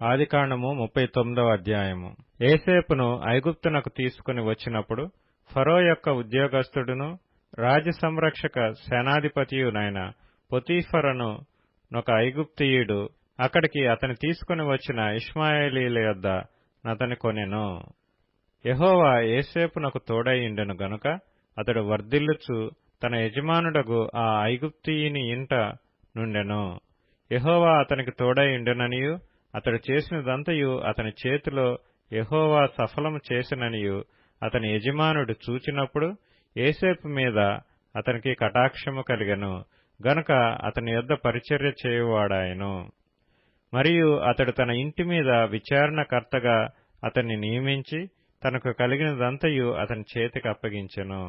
ఆదికాండము 39వ అధ్యాయము. యోసేపును ఐగుప్తునకు తీసుకుని వచ్చినప్పుడు ఫరో యొక్క ఉద్యోగస్తుడును రాజసంరక్షక సేనాధిపతియునైన పొతీఫరను నొక ఐగుప్తీయుడు అక్కడికి అతని తీసుకుని వచ్చిన ఇష్మాయేలీల యొద్ద నతని కొనెను. యెహోవా యోసేపునకు తోడైయుండెను గనుక అతడు వర్ధిల్లుచు తన యజమానుడగు ఆ ఐగుప్తీయుని ఇంట నుండెను. యెహోవా అతనికి తోడైయుండెననియు అతడు చేసినదంతయు అతని చేతిలో యెహోవా సఫలము చేసెననియు అతని యజమానుడు చూచినప్పుడు యోసేపు మీద అతనికి కటాక్షము కలిగెను గనుక అతని యొద్ద పరిచర్య చేయువాడాయెను. మరియు అతడు తన ఇంటి మీద విచారణకర్తగా అతన్ని నియమించి తనకు కలిగినదంతయు అతని చేతికి అప్పగించెను.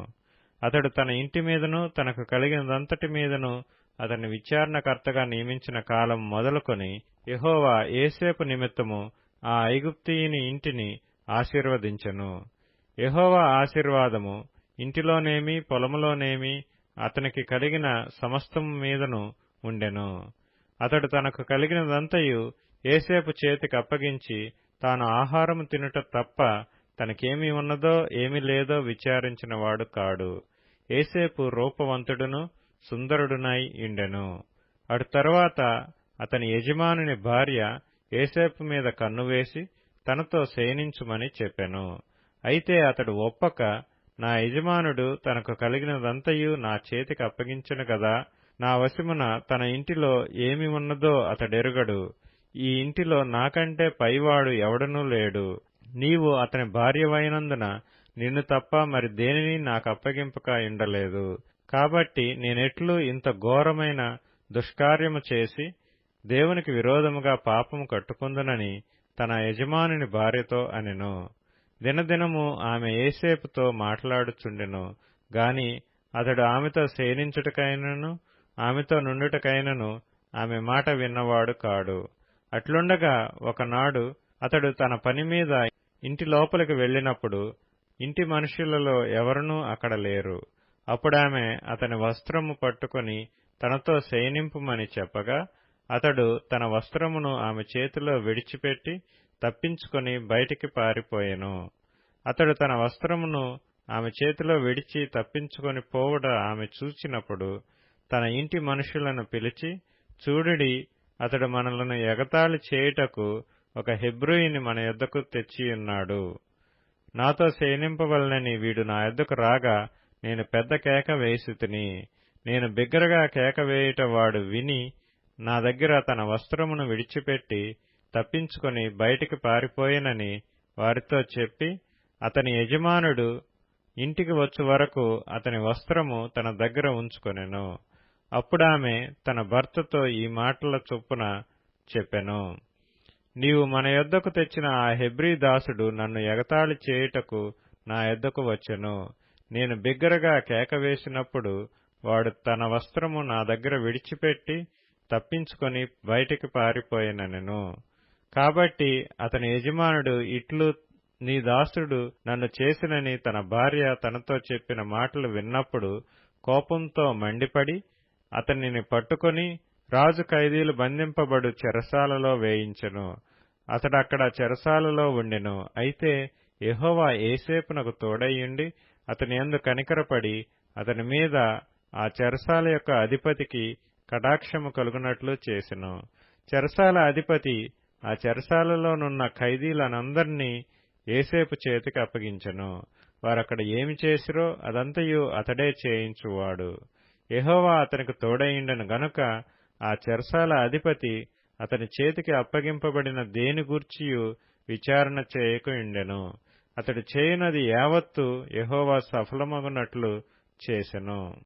అతడు తన ఇంటి మీదను తనకు కలిగినదంతటి మీదను అతన్ని విచారణకర్తగా నియమించిన కాలం మొదలుకొని యెహోవా యోసేపు నిమిత్తము ఆ ఐగుప్తీయుని ఇంటిని ఆశీర్వదించెను. యెహోవా ఆశీర్వాదము ఇంటిలోనేమి పొలములోనేమి అతనికి కలిగిన సమస్తము మీదను ఉండెను. అతడు తనకు కలిగినదంతయు యోసేపు చేతికి అప్పగించి తాను ఆహారము తినుట తప్ప తనకేమి ఉన్నదో ఏమి లేదో విచారించినవాడు కాడు. యోసేపు రూపవంతుడును సుందరుడునై ఉండెను. అటు తరువాత అతని యజమానుని భార్య యోసేపు మీద కన్నువేసి తనతో శయనించుమని చెప్పెను. అయితే అతడు ఒప్పక, నా యజమానుడు తనకు కలిగినదంతయు నా చేతికి అప్పగించెను గదా, నా వశమున తన ఇంటిలో ఏమి ఉన్నదో అతడెరుగడు. ఈ ఇంటిలో నాకంటే పైవాడు ఎవడనూ లేడు. నీవు అతని భార్యవైనందున నిన్ను తప్ప మరి దేనిని నాకప్పగింపక ఉండలేదు. కాబట్టి నేనెట్లు ఇంత ఘోరమైన దుష్కార్యము చేసి దేవునికి విరోధముగా పాపము కట్టుకుందునని తన యజమానుని భార్యతో అనెను. దినదినము ఆమె యోసేపుతో మాట్లాడుచుండెను గాని అతడు ఆమెతో శయనించుటకైనను ఆమెతో నుండుటకైనను ఆమె మాట విన్నవాడు కాడు. అట్లుండగా ఒకనాడు అతడు తన పని మీద ఇంటి లోపలికి వెళ్ళినప్పుడు ఇంటి మనుష్యులలో ఎవరునూ అక్కడ లేరు. అప్పుడామె అతని వస్త్రము పట్టుకొని తనతో శయనింపుమని చెప్పగా అతడు తన వస్త్రమును ఆమె చేతిలో విడిచిపెట్టి తప్పించుకొని బయటికి పారిపోయెను. అతడు తన వస్త్రమును ఆమె చేతిలో విడిచి తప్పించుకొని పోవుట ఆమె చూచినప్పుడు తన ఇంటి మనుషులను పిలిచి, చూడుడి, అతడు మనలను ఎగతాళి చేయుటకు ఒక హెబ్రీయుని మన యొద్దకు తెచ్చియున్నాడు. నాతో శయనింపవలనని వీడు నా యొద్దకు రాగా నేను పెద్ద కేక వేసితిని. నేను బిగ్గరగా కేక వేయుట వాడు విని నా దగ్గర తన వస్త్రమును విడిచిపెట్టి తప్పించుకొని బయటికి పారిపోయెనని వారితో చెప్పి అతని యజమానుడు ఇంటికి వచ్చు వరకు అతని వస్త్రము తన దగ్గర ఉంచుకొనెను. అప్పుడామె తన భర్తతో ఈ మాటల చొప్పున చెప్పెను, నీవు మన యొద్దకు తెచ్చిన ఆ హెబ్రీ దాసుడు నన్ను ఎగతాళి చేయుటకు నా యొద్దకు వచ్చెను. నేను బిగ్గరగా కేక వేసినప్పుడు వాడు తన వస్త్రము నా దగ్గర విడిచిపెట్టి తప్పించుకొని బయటికి పారిపోయెనెను. కాబట్టి అతని యజమానుడు ఇట్లు నీ దాసుడు నన్ను చేసినని తన భార్య తనతో చెప్పిన మాటలు విన్నప్పుడు కోపంతో మండిపడి అతనిని పట్టుకొని రాజు ఖైదీలు బంధింపబడు చెరసాలలో వేయించెను. అతడక్కడ చెరసాలలో ఉండెను. అయితే యెహోవా యోసేపునకు తోడైయుండి అతని యందు కనికరపడి అతని మీద ఆ చెరసాల యొక్క అధిపతికి కటాక్షము కలుగునట్లు చేసెను. చెరసాల అధిపతి ఆ చెరసాలలోనున్న ఖైదీలనందరినీ యోసేపు చేతికి అప్పగించెను. వారక్కడ ఏమి చేసిరో అదంతయు అతడే చేయించువాడు. యెహోవా అతనికి తోడైయుండెను గనుక ఆ చెరసాల అధిపతి అతని చేతికి అప్పగింపబడిన దేని గూర్చియు విచారణ చేయకుండెను. అతడు చేయునది యావత్తు యెహోవా సఫలమగునట్లు చేసెను.